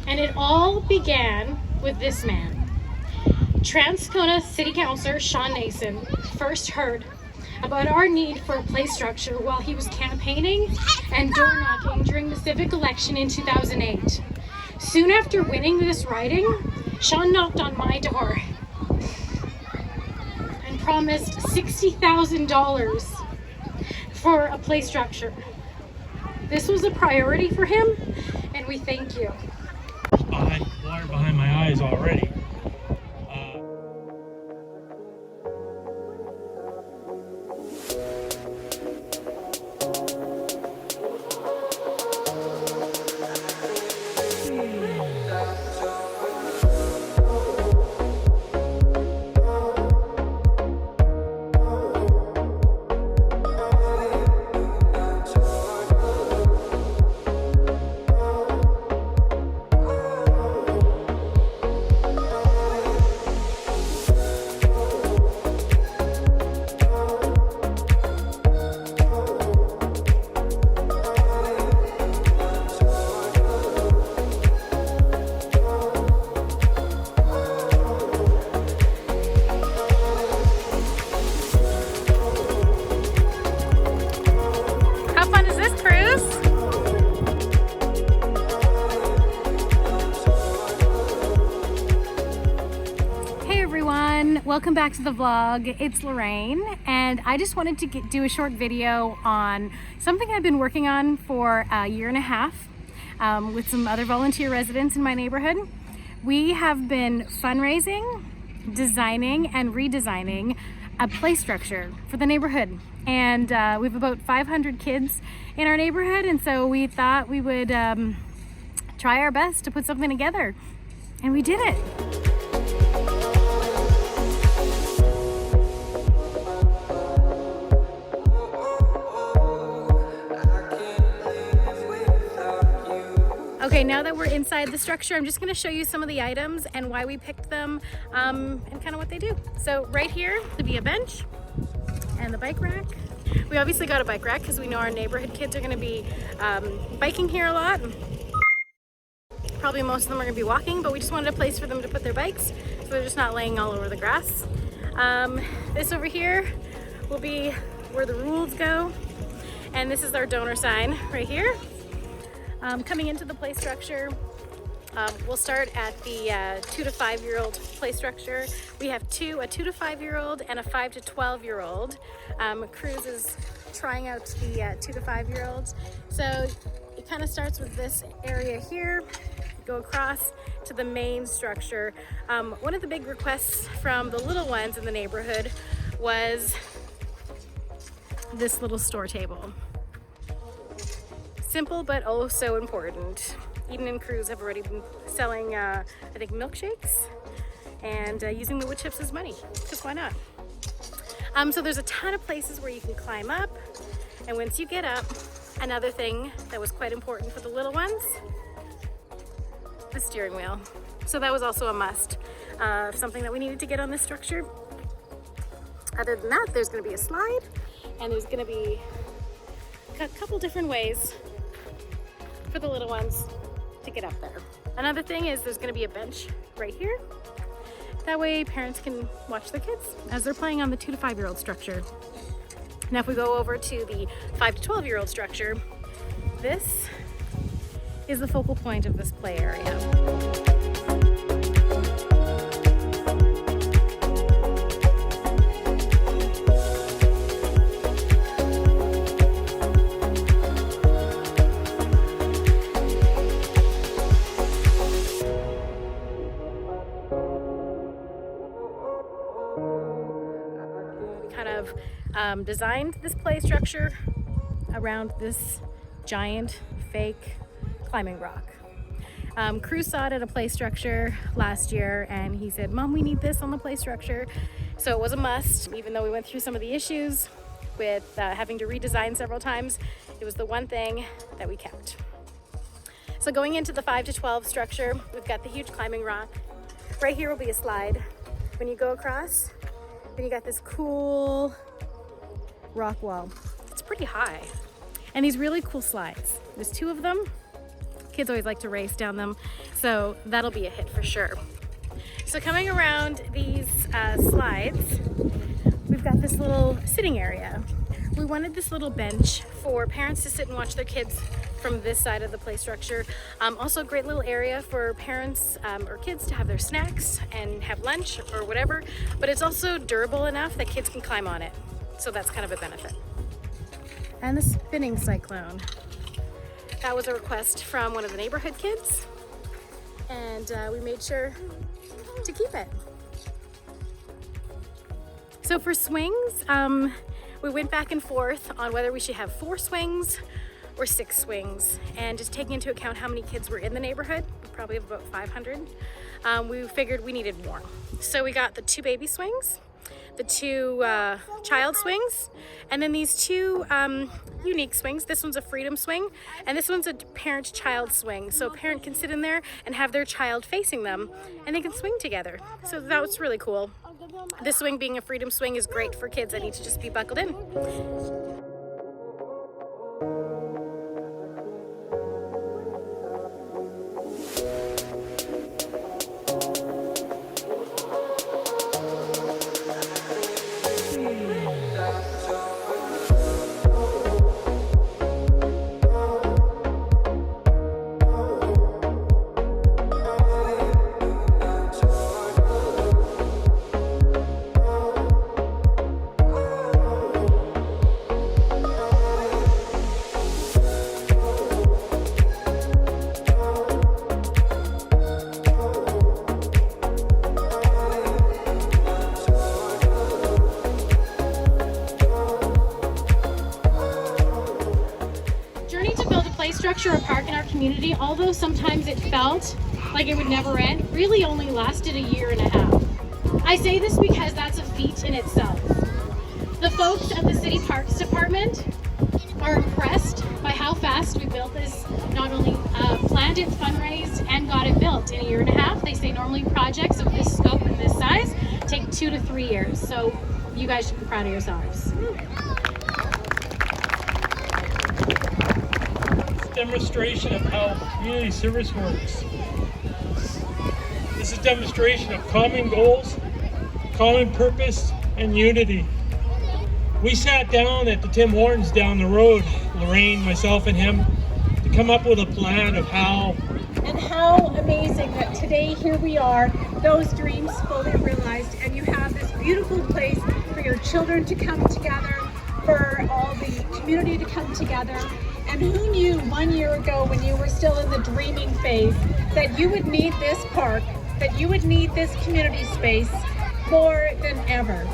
And it all began with this man. Transcona City Councillor Sean Nason first heard about our need for a play structure while he was campaigning and door knocking during the civic election in 2008. Soon after winning this riding, Sean knocked on my door and promised $60,000 for a play structure. This was a priority for him, and we thank you. Water behind my eyes already. Welcome back to the vlog. It's Lorraine, and I just wanted to do a short video on something I've been working on for a year and a half with some other volunteer residents in my neighborhood. We have been fundraising, designing and redesigning a play structure for the neighborhood, and we have about 500 kids in our neighborhood, and so we thought we would try our best to put something together, and we did it. Okay, now that we're inside the structure, I'm just going to show you some of the items and why we picked them and kind of what they do. So right here to be a bench and the bike rack. We obviously got a bike rack because we know our neighborhood kids are going to be biking here a lot. Probably most of them are going to be walking, but we just wanted a place for them to put their bikes so they're just not laying all over the grass. This over here will be where the rules go, and this is our donor sign right here. Coming into the play structure, we'll start at the 2 to 5 year old play structure. We have a 2 to 5 year old and a 5 to 12 year old. Cruz is trying out the 2 to 5 year olds. So it kind of starts with this area here, go across to the main structure. One of the big requests from the little ones in the neighborhood was this little store table. Simple, but oh so important. Eden and Cruz have already been selling, I think, milkshakes and using the wood chips as money, because why not? So there's a ton of places where you can climb up, and once you get up, another thing that was quite important for the little ones, the steering wheel. So that was also a must, something that we needed to get on this structure. Other than that, there's going to be a slide, and there's going to be a couple different ways for the little ones to get up there. Another thing is there's going to be a bench right here. That way parents can watch their kids as they're playing on the 2 to 5 year old structure. Now if we go over to the 5 to 12 year old structure, this is the focal point of this play area. Designed this play structure around this giant fake climbing rock. Cruz saw it at a play structure last year and he said, "Mom, we need this on the play structure." So it was a must, even though we went through some of the issues with having to redesign several times. It was the one thing that we kept. So going into the 5 to 12 structure, we've got the huge climbing rock. Right here will be a slide. When you go across, then you got this cool rock wall. It's pretty high. And these really cool slides. There's 2 of them. Kids always like to race down them, so that'll be a hit for sure. So coming around these slides, we've got this little sitting area. We wanted this little bench for parents to sit and watch their kids from this side of the play structure. Also a great little area for parents or kids to have their snacks and have lunch or whatever, but it's also durable enough that kids can climb on it. So that's kind of a benefit. And the spinning cyclone. That was a request from one of the neighborhood kids, and we made sure to keep it. So for swings, we went back and forth on whether we should have 4 swings or 6 swings, and just taking into account how many kids were in the neighborhood, we probably have about 500, we figured we needed more. So we got the 2 baby swings, the 2 child swings, and then these 2 unique swings. This one's a freedom swing, and this one's a parent-child swing. So a parent can sit in there and have their child facing them, and they can swing together. So that was really cool. This swing, being a freedom swing, is great for kids that need to just be buckled in. Structure or park in our community, although sometimes it felt like it would never end, really only lasted a year and a half. I say this because that's a feat in itself. The folks at the City Parks Department are impressed by how fast we built this, not only planned it, fundraised, and got it built in a year and a half. They say normally projects of this scope and this size take 2 to 3 years, so you guys should be proud of yourselves. Demonstration of how community service works. This is a demonstration of common goals, common purpose, and unity. We sat down at the Tim Hortons down the road, Lorraine, myself, and him, to come up with a plan of how. And how amazing that today here we are, those dreams fully realized, and you have this beautiful place for your children to come together, for all the community to come together. And who knew 1 year ago, when you were still in the dreaming phase, that you would need this park, that you would need this community space more than ever.